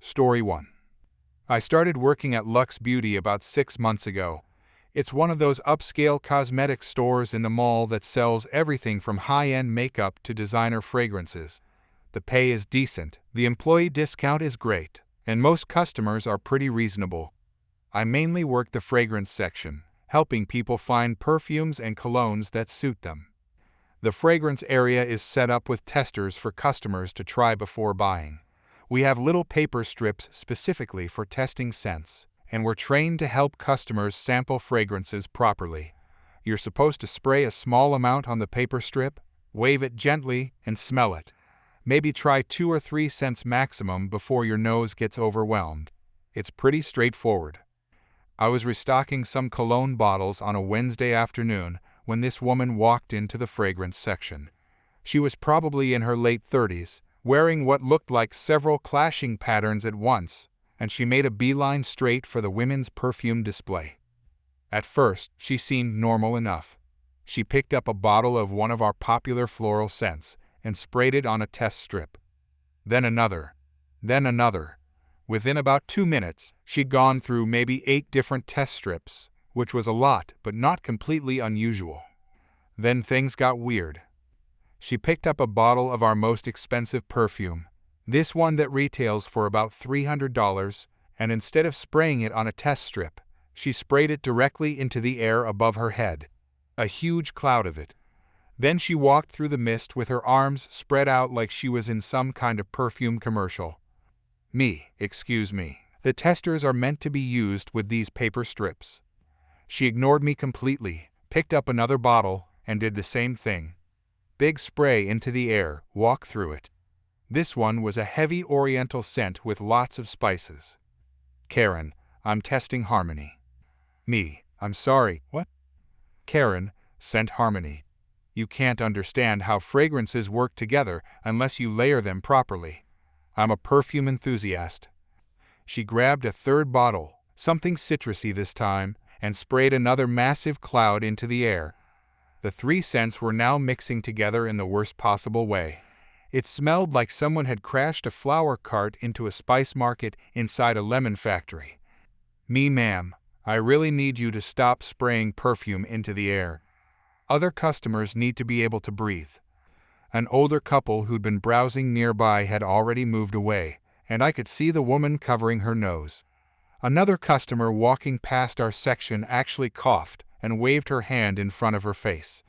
Story 1. I started working at Luxe Beauty about 6 months ago. It's one of those upscale cosmetic stores in the mall that sells everything from high-end makeup to designer fragrances. The pay is decent, the employee discount is great, and most customers are pretty reasonable. I mainly work the fragrance section, helping people find perfumes and colognes that suit them. The fragrance area is set up with testers for customers to try before buying. We have little paper strips specifically for testing scents, and we're trained to help customers sample fragrances properly. You're supposed to spray a small amount on the paper strip, wave it gently, and smell it. Maybe try 2 or 3 scents maximum before your nose gets overwhelmed. It's pretty straightforward. I was restocking some cologne bottles on a Wednesday afternoon when this woman walked into the fragrance section. She was probably in her late 30s, wearing what looked like several clashing patterns at once, and she made a beeline straight for the women's perfume display. At first, she seemed normal enough. She picked up a bottle of one of our popular floral scents and sprayed it on a test strip. Then another. Then another. Within about 2 minutes, she'd gone through maybe 8 different test strips, which was a lot but not completely unusual. Then things got weird. She picked up a bottle of our most expensive perfume, this one that retails for about $300, and instead of spraying it on a test strip, she sprayed it directly into the air above her head. A huge cloud of it. Then she walked through the mist with her arms spread out like she was in some kind of perfume commercial. Excuse me. The testers are meant to be used with these paper strips. She ignored me completely, picked up another bottle, and did the same thing. Big spray into the air, walk through it. This one was a heavy oriental scent with lots of spices. Karen, I'm testing harmony. I'm sorry, what? Karen, scent harmony. You can't understand how fragrances work together unless you layer them properly. I'm a perfume enthusiast. She grabbed a third bottle, something citrusy this time, and sprayed another massive cloud into the air. The 3 scents were now mixing together in the worst possible way. It smelled like someone had crashed a flower cart into a spice market inside a lemon factory. Ma'am, I really need you to stop spraying perfume into the air. Other customers need to be able to breathe. An older couple who'd been browsing nearby had already moved away, and I could see the woman covering her nose. Another customer walking past our section actually coughed and waved her hand in front of her face.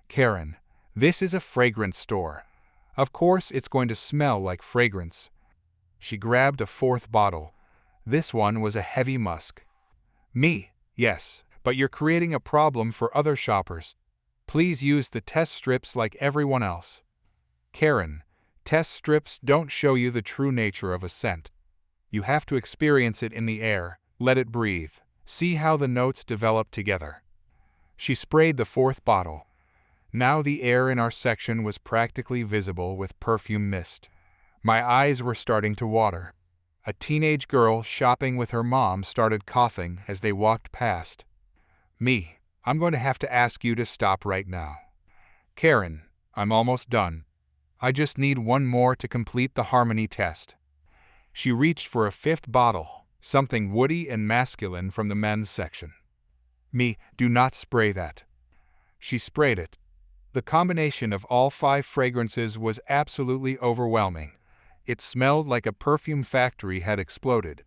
Karen, this is a fragrance store. Of course it's going to smell like fragrance. She grabbed a 4th bottle. This one was a heavy musk. Yes, but you're creating a problem for other shoppers. Please use the test strips like everyone else. Karen, test strips don't show you the true nature of a scent. You have to experience it in the air, let it breathe, see how the notes develop together. She sprayed the 4th bottle. Now the air in our section was practically visible with perfume mist. My eyes were starting to water. A teenage girl shopping with her mom started coughing as they walked past. I'm going to have to ask you to stop right now. Karen, I'm almost done. I just need one more to complete the harmony test. She reached for a 5th bottle, something woody and masculine from the men's section. Do not spray that. She sprayed it. The combination of all 5 fragrances was absolutely overwhelming. It smelled like a perfume factory had exploded.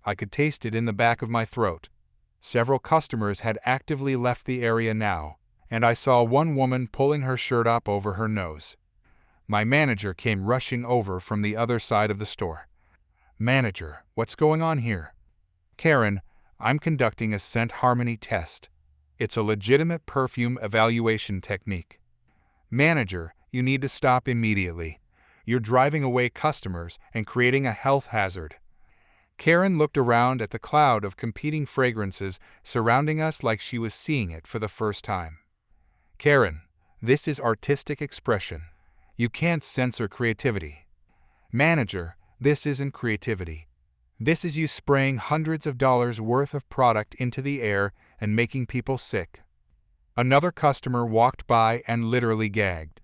I could taste it in the back of my throat. Several customers had actively left the area now, and I saw one woman pulling her shirt up over her nose. My manager came rushing over from the other side of the store. Manager, what's going on here? Karen, I'm conducting a scent harmony test. It's a legitimate perfume evaluation technique. Manager, you need to stop immediately. You're driving away customers and creating a health hazard. Karen looked around at the cloud of competing fragrances surrounding us like she was seeing it for the first time. Karen, this is artistic expression. You can't censor creativity. Manager, this isn't creativity. This is you spraying hundreds of dollars worth of product into the air and making people sick. Another customer walked by and literally gagged.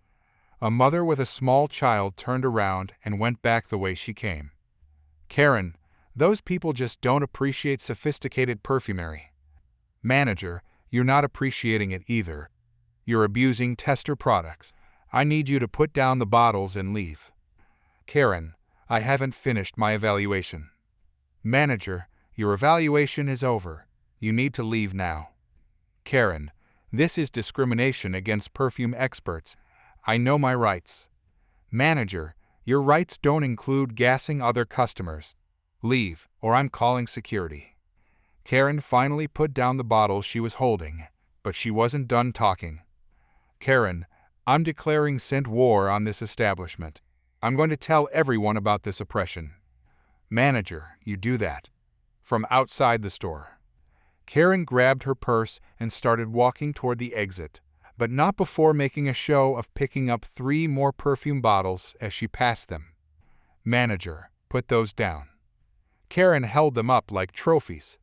A mother with a small child turned around and went back the way she came. Karen, Those people just don't appreciate sophisticated perfumery. Manager, you're not appreciating it either. You're abusing tester products. I need you to put down the bottles and leave. Karen, I haven't finished my evaluation. Manager, your evaluation is over. You need to leave now. Karen, this is discrimination against perfume experts. I know my rights. Manager, your rights don't include gassing other customers. Leave, or I'm calling security. Karen finally put down the bottle she was holding, but she wasn't done talking. Karen, I'm declaring scent war on this establishment. I'm going to tell everyone about this oppression. Manager, you do that. From outside the store. Karen grabbed her purse and started walking toward the exit, but not before making a show of picking up 3 more perfume bottles as she passed them. Manager, put those down. Karen held them up like trophies.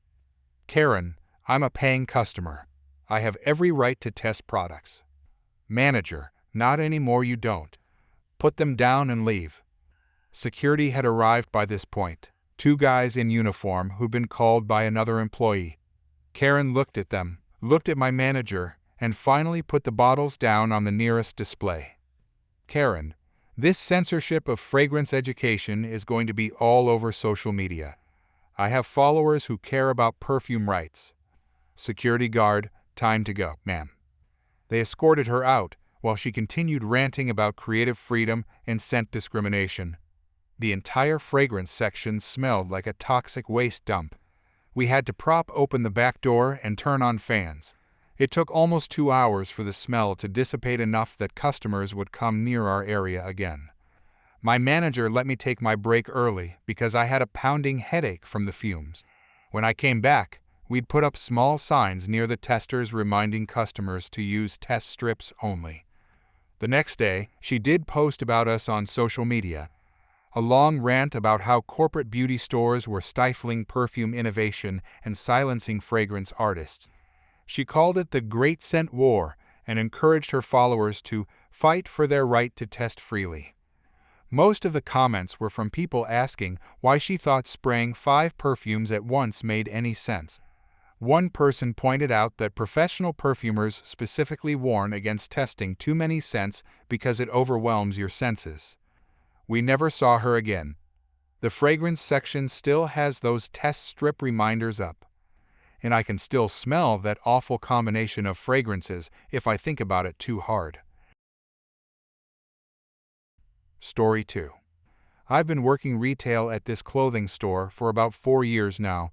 Karen, I'm a paying customer. I have every right to test products. Manager, not anymore, you don't. Put them down and leave. Security had arrived by this point, 2 guys in uniform who'd been called by another employee. Karen looked at them, looked at my manager, and finally put the bottles down on the nearest display. Karen, this censorship of fragrance education is going to be all over social media. I have followers who care about perfume rights. Security guard, time to go, ma'am. They escorted her out, while she continued ranting about creative freedom and scent discrimination. The entire fragrance section smelled like a toxic waste dump. We had to prop open the back door and turn on fans. It took almost 2 hours for the smell to dissipate enough that customers would come near our area again. My manager let me take my break early because I had a pounding headache from the fumes. When I came back, we'd put up small signs near the testers reminding customers to use test strips only. The next day, she did post about us on social media. A long rant about how corporate beauty stores were stifling perfume innovation and silencing fragrance artists. She called it the Great Scent War and encouraged her followers to fight for their right to test freely. Most of the comments were from people asking why she thought spraying 5 perfumes at once made any sense. One person pointed out that professional perfumers specifically warn against testing too many scents because it overwhelms your senses. We never saw her again. The fragrance section still has those test strip reminders up. And I can still smell that awful combination of fragrances if I think about it too hard. Story 2. I've been working retail at this clothing store for about 4 years now.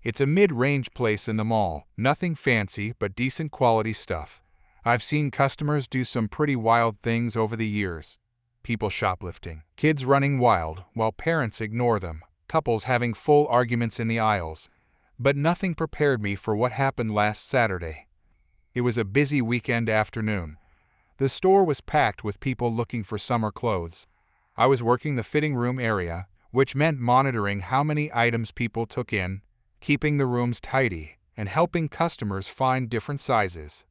It's a mid-range place in the mall, nothing fancy but decent quality stuff. I've seen customers do some pretty wild things over the years. People shoplifting, kids running wild while parents ignore them, couples having full arguments in the aisles. But nothing prepared me for what happened last Saturday. It was a busy weekend afternoon. The store was packed with people looking for summer clothes. I was working the fitting room area, which meant monitoring how many items people took in, keeping the rooms tidy, and helping customers find different sizes.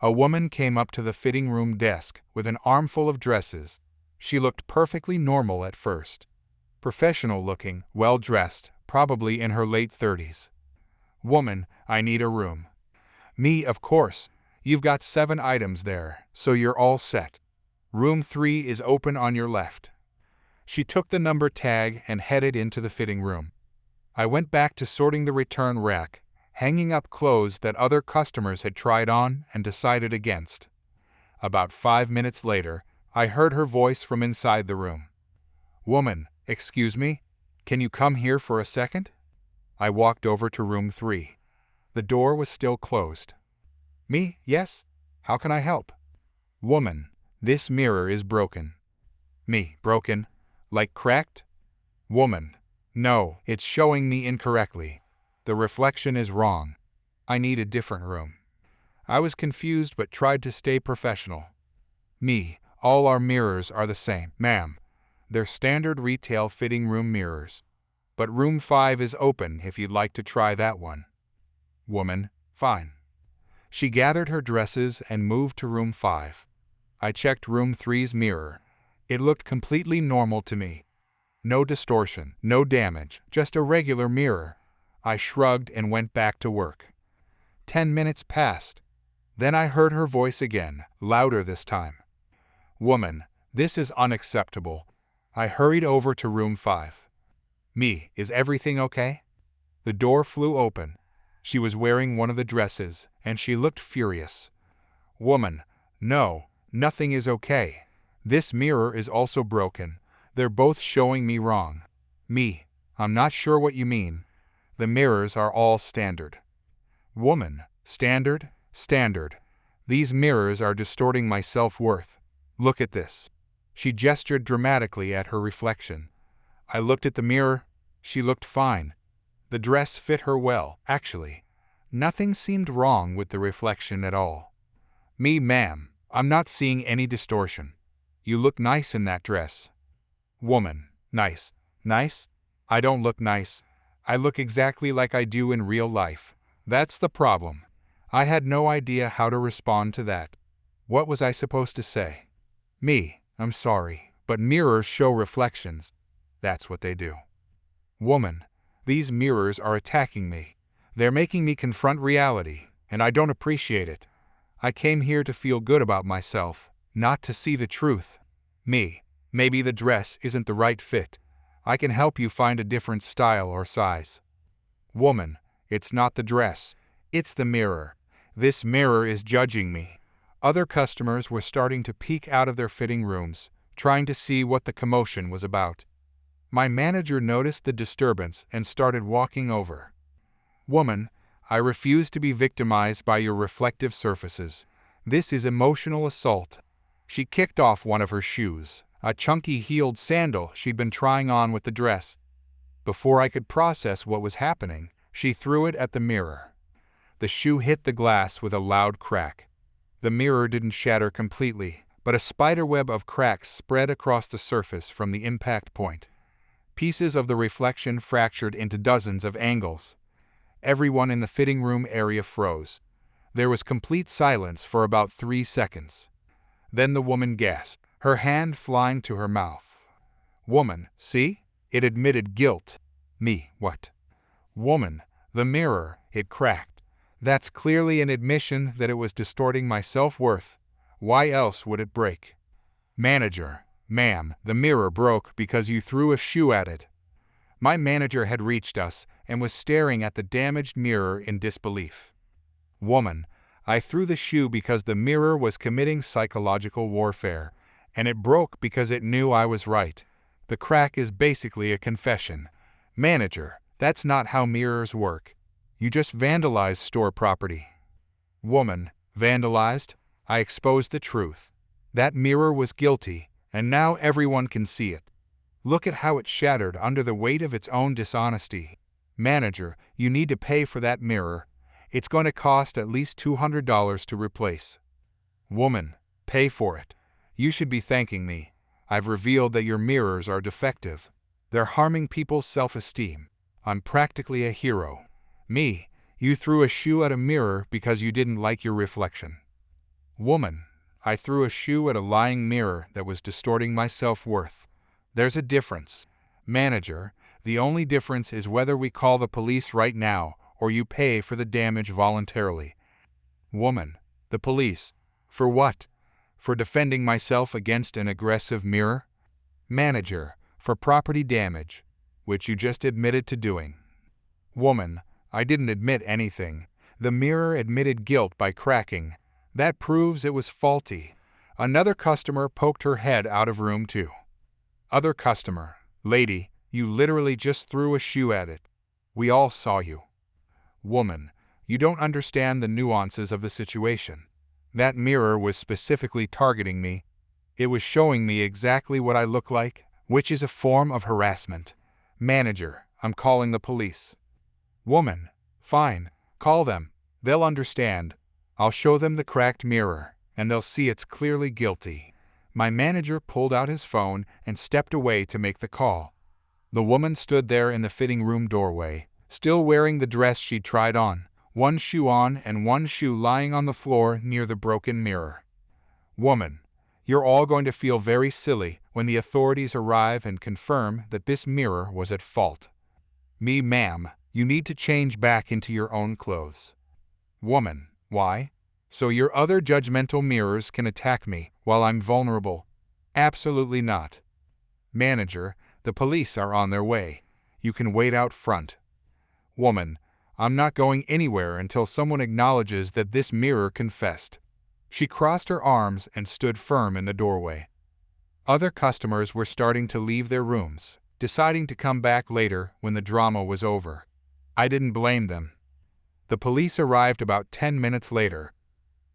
A woman came up to the fitting room desk with an armful of dresses. She looked perfectly normal at first. Professional looking, well-dressed, probably in her late 30s. Woman, I need a room. Me, of course. You've got 7 items there, so you're all set. Room 3 is open on your left. She took the number tag and headed into the fitting room. I went back to sorting the return rack, hanging up clothes that other customers had tried on and decided against. About 5 minutes later, I heard her voice from inside the room. Woman, excuse me, can you come here for a second? I walked over to room 3. The door was still closed. Me, yes? How can I help? Woman, this mirror is broken. Me, broken? Like cracked? Woman, no, it's showing me incorrectly. The reflection is wrong. I need a different room. I was confused but tried to stay professional. Me, all our mirrors are the same, ma'am. They're standard retail fitting room mirrors. But room 5 is open if you'd like to try that one. Woman, fine. She gathered her dresses and moved to room 5. I checked room 3's mirror. It looked completely normal to me. No distortion, no damage, just a regular mirror. I shrugged and went back to work. 10 minutes passed. Then I heard her voice again, louder this time. Woman, this is unacceptable. I hurried over to room 5. Me, is everything okay? The door flew open. She was wearing one of the dresses, and she looked furious. Woman, no, nothing is okay. This mirror is also broken. They're both showing me wrong. Me, I'm not sure what you mean. The mirrors are all standard. Woman, standard? Standard. These mirrors are distorting my self-worth. Look at this. She gestured dramatically at her reflection. I looked at the mirror. She looked fine. The dress fit her well, actually. Nothing seemed wrong with the reflection at all. Me, ma'am, I'm not seeing any distortion. You look nice in that dress. Woman, nice. Nice? I don't look nice. I look exactly like I do in real life. That's the problem. I had no idea how to respond to that. What was I supposed to say? Me, I'm sorry, but mirrors show reflections. That's what they do. Woman, these mirrors are attacking me. They're making me confront reality, and I don't appreciate it. I came here to feel good about myself, not to see the truth. Me, maybe the dress isn't the right fit. I can help you find a different style or size. Woman, it's not the dress. It's the mirror. This mirror is judging me. Other customers were starting to peek out of their fitting rooms, trying to see what the commotion was about. My manager noticed the disturbance and started walking over. Woman, I refuse to be victimized by your reflective surfaces. This is emotional assault. She kicked off one of her shoes, a chunky heeled sandal she'd been trying on with the dress. Before I could process what was happening, she threw it at the mirror. The shoe hit the glass with a loud crack. The mirror didn't shatter completely, but a spiderweb of cracks spread across the surface from the impact point. Pieces of the reflection fractured into dozens of angles. Everyone in the fitting room area froze. There was complete silence for about 3 seconds. Then the woman gasped, her hand flying to her mouth. Woman, see? It admitted guilt. Me, what? Woman, the mirror, it cracked. That's clearly an admission that it was distorting my self-worth. Why else would it break? Manager, ma'am, the mirror broke because you threw a shoe at it. My manager had reached us and was staring at the damaged mirror in disbelief. Woman, I threw the shoe because the mirror was committing psychological warfare, and it broke because it knew I was right. The crack is basically a confession. Manager, that's not how mirrors work. You just vandalized store property. Woman, vandalized? I exposed the truth. That mirror was guilty, and now everyone can see it. Look at how it shattered under the weight of its own dishonesty. Manager, you need to pay for that mirror. It's going to cost at least $200 to replace. Woman, pay for it. You should be thanking me. I've revealed that your mirrors are defective. They're harming people's self-esteem. I'm practically a hero. Me, you threw a shoe at a mirror because you didn't like your reflection. Woman, I threw a shoe at a lying mirror that was distorting my self-worth. There's a difference. Manager, the only difference is whether we call the police right now or you pay for the damage voluntarily. Woman, the police. For what? For defending myself against an aggressive mirror? Manager, for property damage, which you just admitted to doing. Woman, I didn't admit anything. The mirror admitted guilt by cracking. That proves it was faulty. Another customer poked her head out of room 2. Other customer, lady, you literally just threw a shoe at it. We all saw you. Woman, you don't understand the nuances of the situation. That mirror was specifically targeting me. It was showing me exactly what I look like, which is a form of harassment. Manager, I'm calling the police. Woman, fine, call them. They'll understand. I'll show them the cracked mirror, and they'll see it's clearly guilty. My manager pulled out his phone and stepped away to make the call. The woman stood there in the fitting room doorway, still wearing the dress she'd tried on, one shoe on and one shoe lying on the floor near the broken mirror. Woman, You're all going to feel very silly when the authorities arrive and confirm that this mirror was at fault. Me, ma'am, you need to change back into your own clothes. Woman, why? So your other judgmental mirrors can attack me while I'm vulnerable? Absolutely not. Manager, the police are on their way. You can wait out front. Woman, I'm not going anywhere until someone acknowledges that this mirror confessed. She crossed her arms and stood firm in the doorway. Other customers were starting to leave their rooms, deciding to come back later when the drama was over. I didn't blame them. The police arrived about 10 minutes later.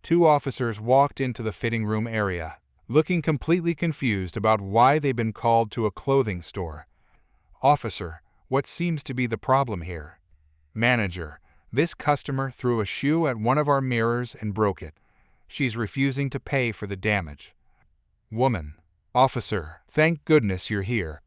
2 officers walked into the fitting room area, looking completely confused about why they'd been called to a clothing store. Officer, what seems to be the problem here? Manager, this customer threw a shoe at one of our mirrors and broke it. She's refusing to pay for the damage. Woman, officer, thank goodness you're here.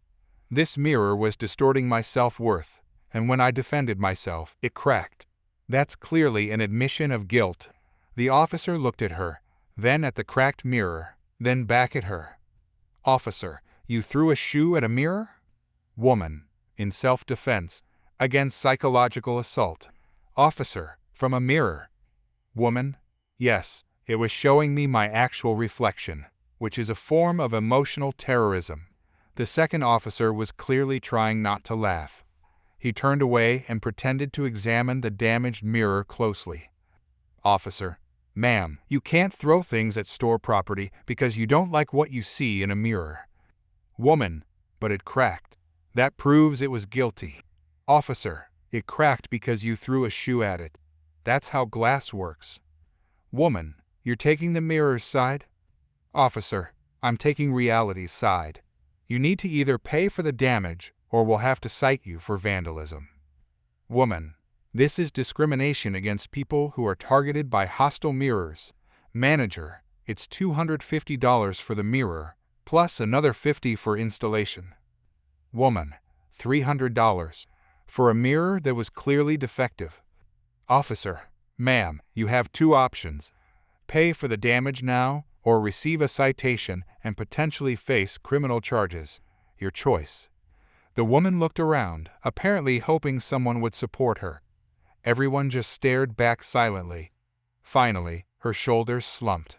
This mirror was distorting my self-worth, and when I defended myself, it cracked. That's clearly an admission of guilt. The officer looked at her, then at the cracked mirror, then back at her. Officer, you threw a shoe at a mirror? Woman, in self-defense, against psychological assault. Officer, from a mirror. Woman, yes, it was showing me my actual reflection, which is a form of emotional terrorism. The second officer was clearly trying not to laugh. He turned away and pretended to examine the damaged mirror closely. Officer, ma'am, you can't throw things at store property because you don't like what you see in a mirror. Woman, but it cracked. That proves it was guilty. Officer, it cracked because you threw a shoe at it. That's how glass works. Woman, you're taking the mirror's side? Officer, I'm taking reality's side. You need to either pay for the damage or we'll have to cite you for vandalism. Woman, this is discrimination against people who are targeted by hostile mirrors. Manager, it's $250 for the mirror, plus another $50 for installation. Woman, $300 for a mirror that was clearly defective. Officer, ma'am, you have 2 options. Pay for the damage now, or receive a citation and potentially face criminal charges. Your choice. The woman looked around, apparently hoping someone would support her. Everyone just stared back silently. Finally, her shoulders slumped.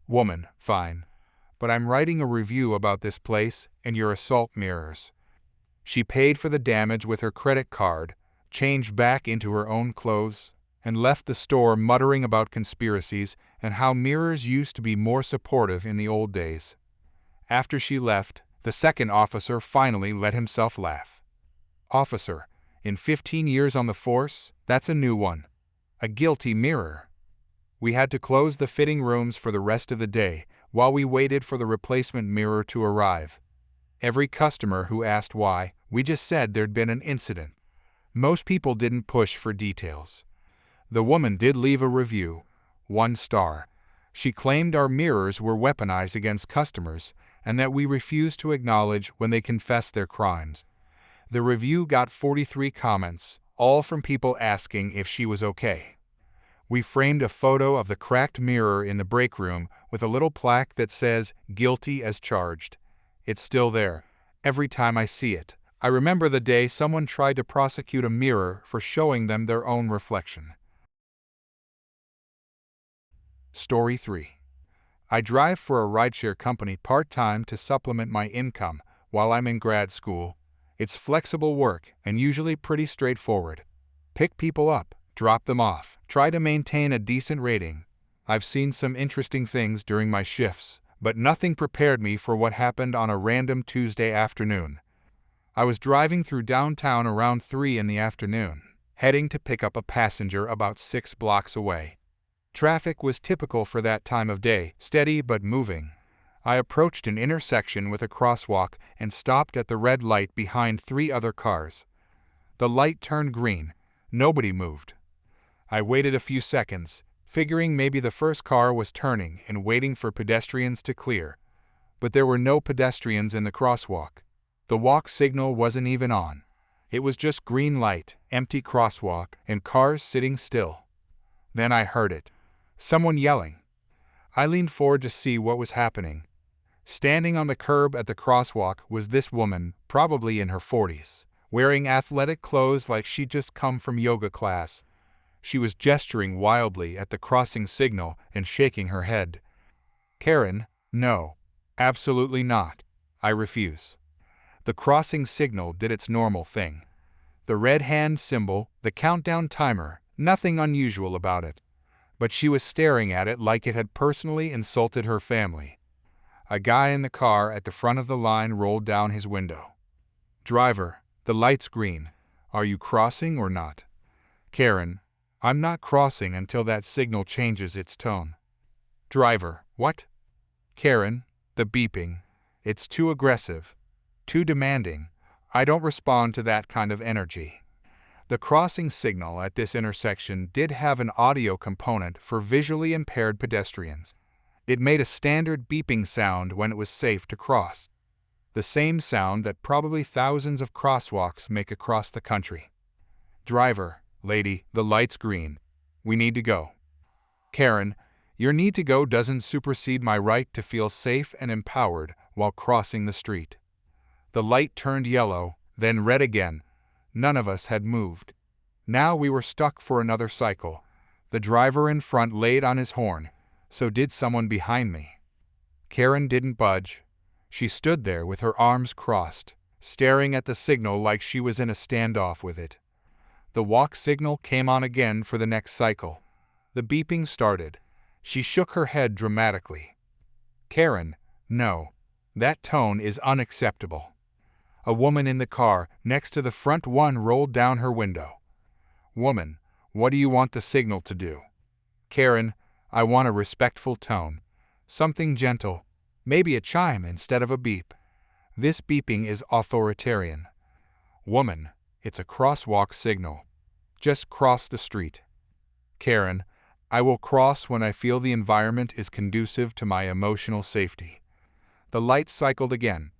Woman, fine. But I'm writing a review about this place and your assault mirrors. She paid for the damage with her credit card, changed back into her own clothes, and left the store muttering about conspiracies and how mirrors used to be more supportive in the old days. After she left, the second officer finally let himself laugh. Officer, in 15 years on the force, that's a new one. A guilty mirror. We had to close the fitting rooms for the rest of the day while we waited for the replacement mirror to arrive. Every customer who asked why, we just said there'd been an incident. Most people didn't push for details. The woman did leave a review, 1 star. She claimed our mirrors were weaponized against customers and that we refused to acknowledge when they confessed their crimes. The review got 43 comments, all from people asking if she was okay. We framed a photo of the cracked mirror in the break room with a little plaque that says, "Guilty as charged." It's still there. Every time I see it, I remember the day someone tried to prosecute a mirror for showing them their own reflection. Story 3. I drive for a rideshare company part-time to supplement my income while I'm in grad school. It's flexible work and usually pretty straightforward. Pick people up, drop them off, try to maintain a decent rating. I've seen some interesting things during my shifts, but nothing prepared me for what happened on a random Tuesday afternoon. I was driving through downtown around 3 in the afternoon, heading to pick up a passenger about 6 blocks away. Traffic was typical for that time of day, steady but moving. I approached an intersection with a crosswalk and stopped at the red light behind 3 other cars. The light turned green. Nobody moved. I waited a few seconds, figuring maybe the first car was turning and waiting for pedestrians to clear. But there were no pedestrians in the crosswalk. The walk signal wasn't even on. It was just green light, empty crosswalk, and cars sitting still. Then I heard it. Someone yelling. I leaned forward to see what was happening. Standing on the curb at the crosswalk was this woman, probably in her 40s, wearing athletic clothes like she'd just come from yoga class. She was gesturing wildly at the crossing signal and shaking her head. Karen, no. Absolutely not. I refuse. The crossing signal did its normal thing. The red hand symbol, the countdown timer, nothing unusual about it. But she was staring at it like it had personally insulted her family. A guy in the car at the front of the line rolled down his window. Driver, the light's green. Are you crossing or not? Karen, I'm not crossing until that signal changes its tone. Driver, what? Karen, the beeping. It's too aggressive, too demanding. I don't respond to that kind of energy. The crossing signal at this intersection did have an audio component for visually impaired pedestrians. It made a standard beeping sound when it was safe to cross. The same sound that probably thousands of crosswalks make across the country. Driver, lady, the light's green. We need to go. Karen, your need to go doesn't supersede my right to feel safe and empowered while crossing the street. The light turned yellow, then red again. None of us had moved. Now we were stuck for another cycle. The driver in front laid on his horn. So did someone behind me. Karen didn't budge. She stood there with her arms crossed, staring at the signal like she was in a standoff with it. The walk signal came on again for the next cycle. The beeping started. She shook her head dramatically. Karen, no. That tone is unacceptable. A woman in the car next to the front one rolled down her window. Woman, what do you want the signal to do? Karen, I want a respectful tone. Something gentle. Maybe a chime instead of a beep. This beeping is authoritarian. Woman, it's a crosswalk signal. Just cross the street. Karen, I will cross when I feel the environment is conducive to my emotional safety. The light cycled again.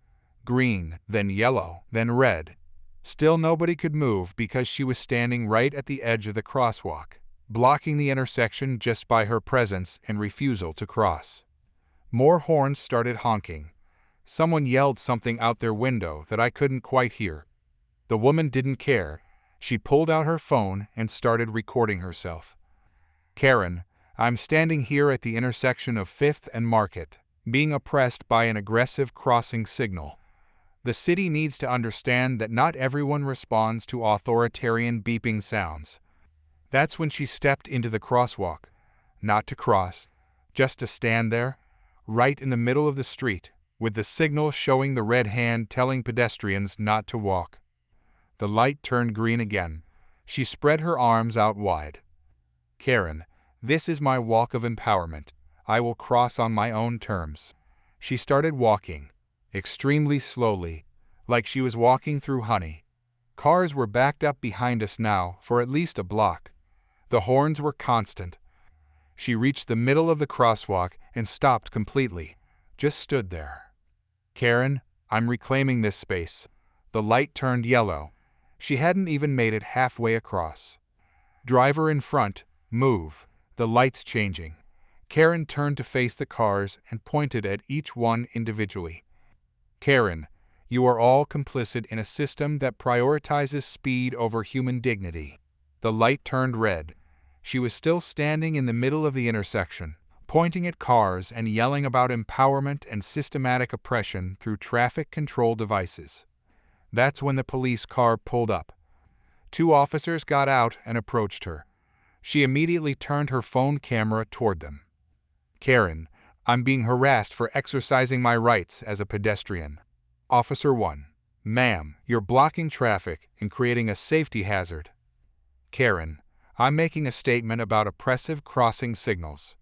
Green, then yellow, then red. Still nobody could move because she was standing right at the edge of the crosswalk, blocking the intersection just by her presence and refusal to cross. More horns started honking. Someone yelled something out their window that I couldn't quite hear. The woman didn't care. She pulled out her phone and started recording herself. Karen, I'm standing here at the intersection of 5th and Market, being oppressed by an aggressive crossing signal. The city needs to understand that not everyone responds to authoritarian beeping sounds. That's when she stepped into the crosswalk, not to cross, just to stand there, right in the middle of the street, with the signal showing the red hand telling pedestrians not to walk. The light turned green again. She spread her arms out wide. Karen, this is my walk of empowerment. I will cross on my own terms. She started walking, extremely slowly, like she was walking through honey. Cars were backed up behind us now for at least a block. The horns were constant. She reached the middle of the crosswalk and stopped completely, just stood there. Karen, I'm reclaiming this space. The light turned yellow. She hadn't even made it halfway across. Driver in front, move. The light's changing. Karen turned to face the cars and pointed at each one individually. Karen, you are all complicit in a system that prioritizes speed over human dignity. The light turned red. She was still standing in the middle of the intersection, pointing at cars and yelling about empowerment and systematic oppression through traffic control devices. That's when the police car pulled up. 2 officers got out and approached her. She immediately turned her phone camera toward them. Karen, I'm being harassed for exercising my rights as a pedestrian. Officer 1. Ma'am, you're blocking traffic and creating a safety hazard. Karen, I'm making a statement about oppressive crossing signals.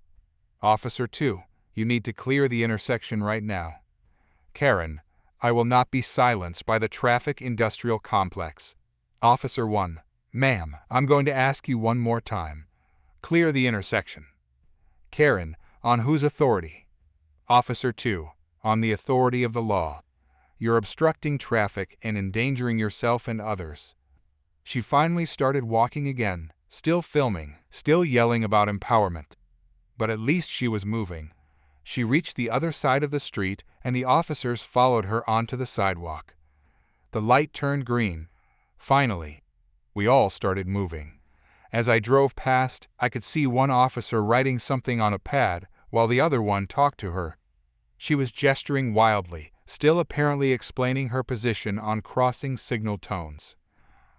Officer 2. You need to clear the intersection right now. Karen, I will not be silenced by the traffic industrial complex. Officer 1. Ma'am, I'm going to ask you one more time. Clear the intersection. Karen, on whose authority? Officer 2. On the authority of the law. You're obstructing traffic and endangering yourself and others. She finally started walking again, still filming, still yelling about empowerment. But at least she was moving. She reached the other side of the street, and the officers followed her onto the sidewalk. The light turned green. Finally, we all started moving. As I drove past, I could see one officer writing something on a pad, while the other one talked to her. She was gesturing wildly, still apparently explaining her position on crossing signal tones.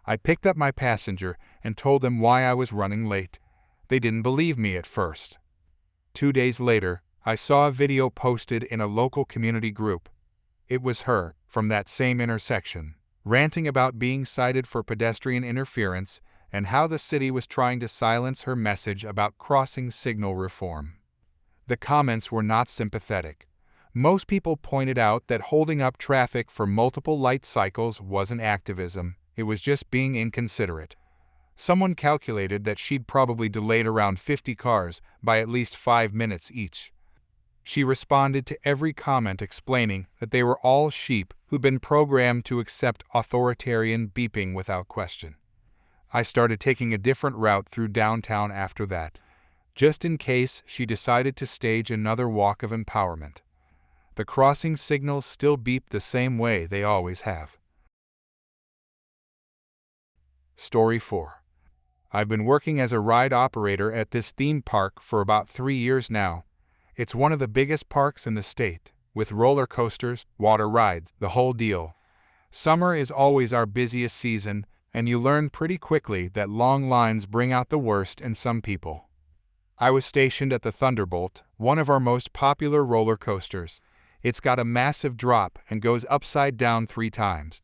I picked up my passenger and told them why I was running late. They didn't believe me at first. 2 days later, I saw a video posted in a local community group. It was her, from that same intersection, ranting about being cited for pedestrian interference and how the city was trying to silence her message about crossing signal reform. The comments were not sympathetic. Most people pointed out that holding up traffic for multiple light cycles wasn't activism, it was just being inconsiderate. Someone calculated that she'd probably delayed around 50 cars by at least 5 minutes each. She responded to every comment explaining that they were all sheep who'd been programmed to accept authoritarian beeping without question. I started taking a different route through downtown after that, just in case she decided to stage another walk of empowerment. The crossing signals still beep the same way they always have. Story 4. I've been working as a ride operator at this theme park for about 3 years now. It's one of the biggest parks in the state, with roller coasters, water rides, the whole deal. Summer is always our busiest season, and you learn pretty quickly that long lines bring out the worst in some people. I was stationed at the Thunderbolt, one of our most popular roller coasters. It's got a massive drop and goes upside down 3 times.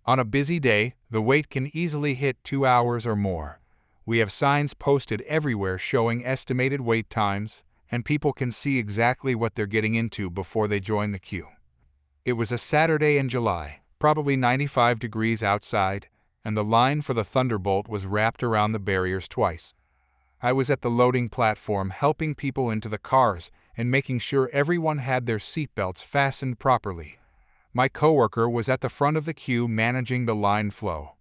On a busy day, the wait can easily hit 2 hours or more. We have signs posted everywhere showing estimated wait times, and people can see exactly what they're getting into before they join the queue. It was a Saturday in July, probably 95 degrees outside, and the line for the Thunderbolt was wrapped around the barriers twice. I was at the loading platform helping people into the cars and making sure everyone had their seatbelts fastened properly. My coworker was at the front of the queue managing the line flow.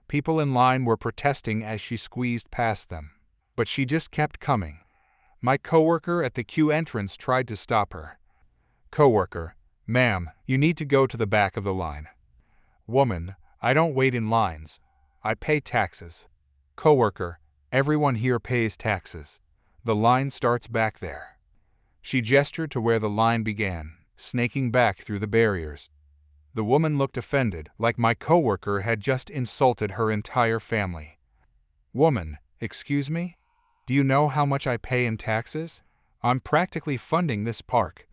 People in line were protesting as she squeezed past them, but she just kept coming. My coworker at the queue entrance tried to stop her. Coworker: "Ma'am, you need to go to the back of the line." Woman: "I don't wait in lines. I pay taxes." Coworker: "Everyone here pays taxes. The line starts back there." She gestured to where the line began, snaking back through the barriers. The woman looked offended, like my coworker had just insulted her entire family. Woman: "Excuse me? Do you know how much I pay in taxes? I'm practically funding this park."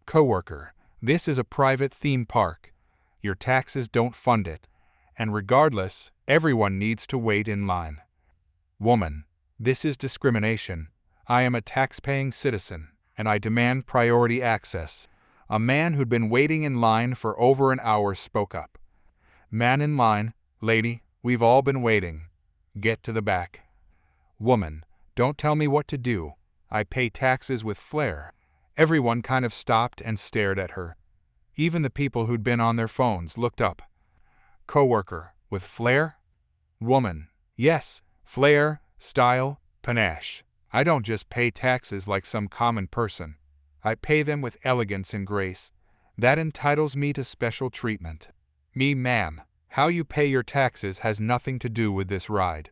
Coworker: "This is a private theme park. Your taxes don't fund it. And regardless, everyone needs to wait in line." Woman: "This is discrimination. I am a tax-paying citizen, and I demand priority access." A man who'd been waiting in line for over an hour spoke up. Man in line: "Lady, we've all been waiting. Get to the back." Woman: "Don't tell me what to do. I pay taxes with flair." Everyone kind of stopped and stared at her. Even the people who'd been on their phones looked up. Coworker: "With flair?" Woman: "Yes, flair, style, panache. I don't just pay taxes like some common person. I pay them with elegance and grace. That entitles me to special treatment." Me: "Ma'am, how you pay your taxes has nothing to do with this ride.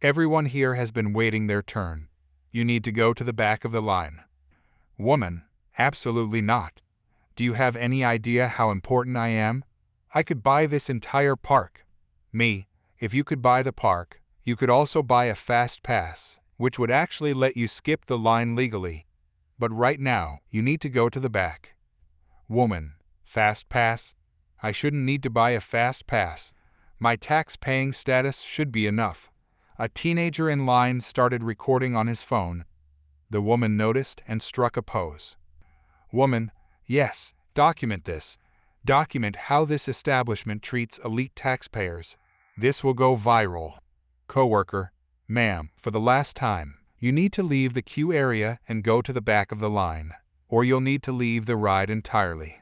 Everyone here has been waiting their turn. You need to go to the back of the line." Woman: "Absolutely not. Do you have any idea how important I am? I could buy this entire park." Me: "If you could buy the park, you could also buy a fast pass, which would actually let you skip the line legally. But right now, you need to go to the back." Woman: "Fast pass? I shouldn't need to buy a fast pass. My tax-paying status should be enough." A teenager in line started recording on his phone. The woman noticed and struck a pose. Woman: "Yes, document this. Document how this establishment treats elite taxpayers. This will go viral." Coworker, ma'am, for the last time, you need to leave the queue area and go to the back of the line, or you'll need to leave the ride entirely.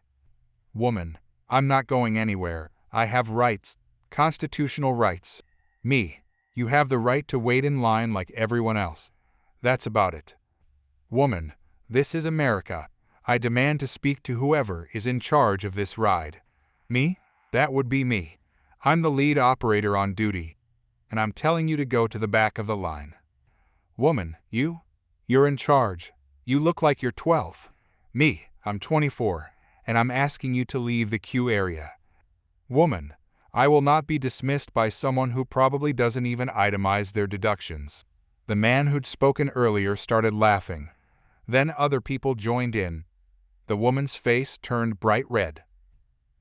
Woman, I'm not going anywhere. I have rights, constitutional rights. Me, you have the right to wait in line like everyone else. That's about it. Woman, this is America. I demand to speak to whoever is in charge of this ride. Me? That would be me. I'm the lead operator on duty, and I'm telling you to go to the back of the line. Woman, you're in charge. You look like you're 12. Me, I'm 24, and I'm asking you to leave the queue area. Woman, I will not be dismissed by someone who probably doesn't even itemize their deductions. The man who'd spoken earlier started laughing. Then other people joined in. The woman's face turned bright red.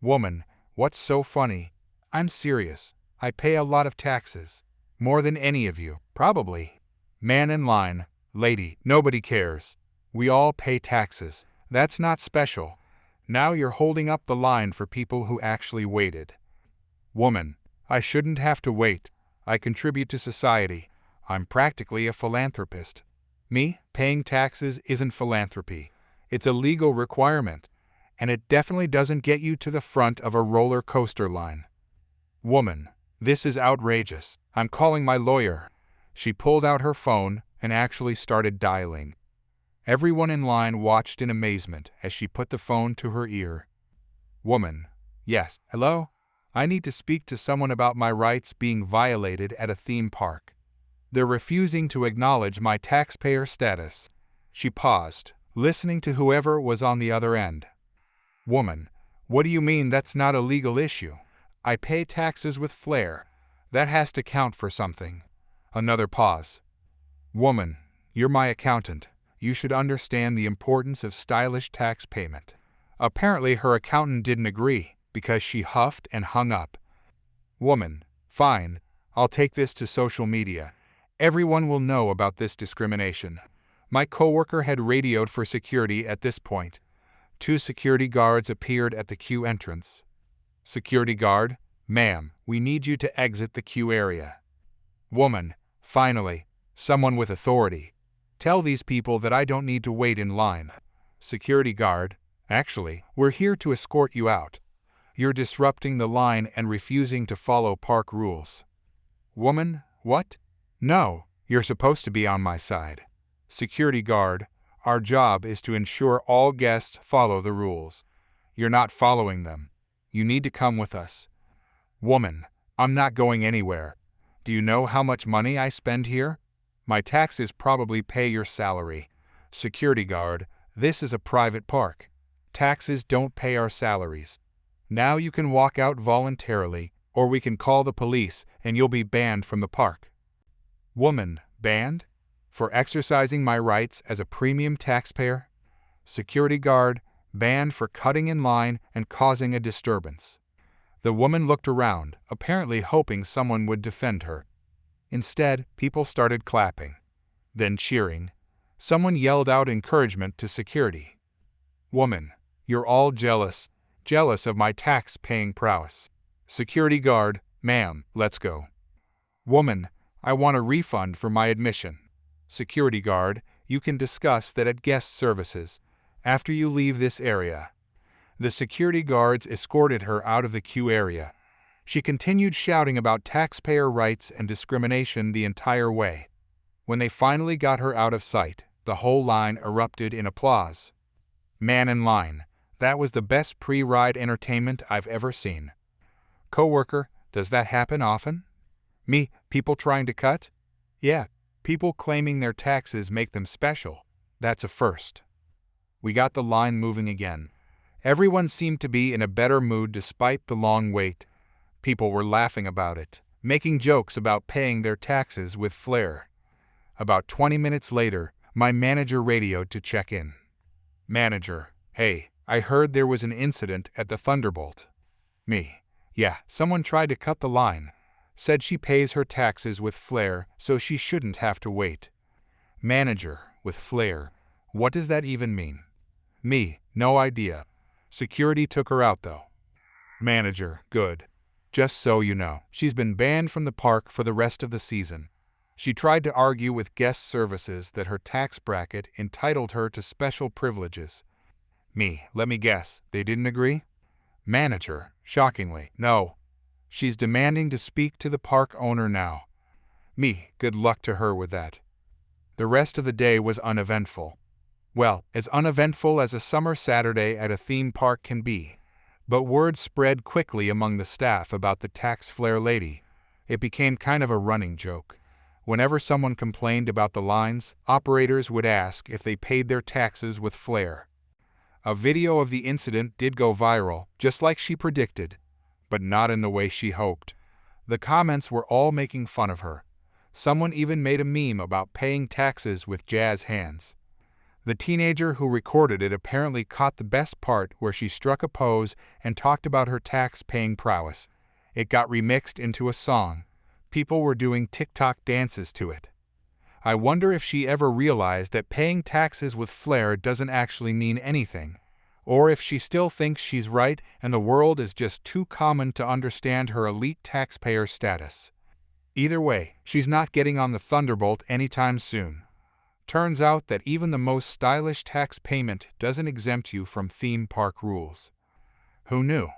Woman, what's so funny? I'm serious. I pay a lot of taxes. More than any of you, probably. Man in line, lady, nobody cares. We all pay taxes. That's not special. Now you're holding up the line for people who actually waited. Woman, I shouldn't have to wait. I contribute to society. I'm practically a philanthropist. Me, paying taxes isn't philanthropy. It's a legal requirement, and it definitely doesn't get you to the front of a roller coaster line. Woman, this is outrageous. I'm calling my lawyer. She pulled out her phone and actually started dialing. Everyone in line watched in amazement as she put the phone to her ear. Woman, yes, hello? I need to speak to someone about my rights being violated at a theme park. They're refusing to acknowledge my taxpayer status. She paused, listening to whoever was on the other end. Woman, what do you mean that's not a legal issue? I pay taxes with flair. That has to count for something. Another pause. Woman, you're my accountant. You should understand the importance of stylish tax payment. Apparently her accountant didn't agree, because she huffed and hung up. Woman, fine. I'll take this to social media. Everyone will know about this discrimination. My coworker had radioed for security at this point. 2 security guards appeared at the queue entrance. Security guard, ma'am, we need you to exit the queue area. Woman, finally, someone with authority. Tell these people that I don't need to wait in line. Security guard, actually, we're here to escort you out. You're disrupting the line and refusing to follow park rules. Woman, what? No, you're supposed to be on my side. Security guard, our job is to ensure all guests follow the rules. You're not following them. You need to come with us. Woman, I'm not going anywhere. Do you know how much money I spend here? My taxes probably pay your salary. Security guard, this is a private park. Taxes don't pay our salaries. Now you can walk out voluntarily, or we can call the police and you'll be banned from the park. Woman, banned? For exercising my rights as a premium taxpayer? Security guard, banned for cutting in line and causing a disturbance. The woman looked around, apparently hoping someone would defend her. Instead, people started clapping, then cheering. Someone yelled out encouragement to security. Woman, you're all jealous of my tax-paying prowess. Security guard, ma'am, let's go. Woman, I want a refund for my admission. Security guard, you can discuss that at guest services, after you leave this area. The security guards escorted her out of the queue area. She continued shouting about taxpayer rights and discrimination the entire way. When they finally got her out of sight, the whole line erupted in applause. Man in line, that was the best pre-ride entertainment I've ever seen. Coworker, does that happen often? Me, people trying to cut? Yeah, people claiming their taxes make them special. That's a first. We got the line moving again. Everyone seemed to be in a better mood despite the long wait. People were laughing about it, making jokes about paying their taxes with flair. About 20 minutes later, my manager radioed to check in. Manager, hey, I heard there was an incident at the Thunderbolt. Me, yeah, someone tried to cut the line. Said she pays her taxes with flair, so she shouldn't have to wait. Manager, with flair, what does that even mean? Me, no idea. Security took her out though. Manager, good. Just so you know, she's been banned from the park for the rest of the season. She tried to argue with guest services that her tax bracket entitled her to special privileges. Let me guess, they didn't agree? Manager, shockingly, no. She's demanding to speak to the park owner now. Good luck to her with that. The rest of the day was uneventful. Well, as uneventful as a summer Saturday at a theme park can be. But word spread quickly among the staff about the tax flare lady. It became kind of a running joke. Whenever someone complained about the lines, operators would ask if they paid their taxes with flair. A video of the incident did go viral, just like she predicted, but not in the way she hoped. The comments were all making fun of her. Someone even made a meme about paying taxes with jazz hands. The teenager who recorded it apparently caught the best part, where she struck a pose and talked about her tax-paying prowess. It got remixed into a song. People were doing TikTok dances to it. I wonder if she ever realized that paying taxes with flair doesn't actually mean anything, or if she still thinks she's right and the world is just too common to understand her elite taxpayer status. Either way, she's not getting on the Thunderbolt anytime soon. Turns out that even the most stylish tax payment doesn't exempt you from theme park rules. Who knew?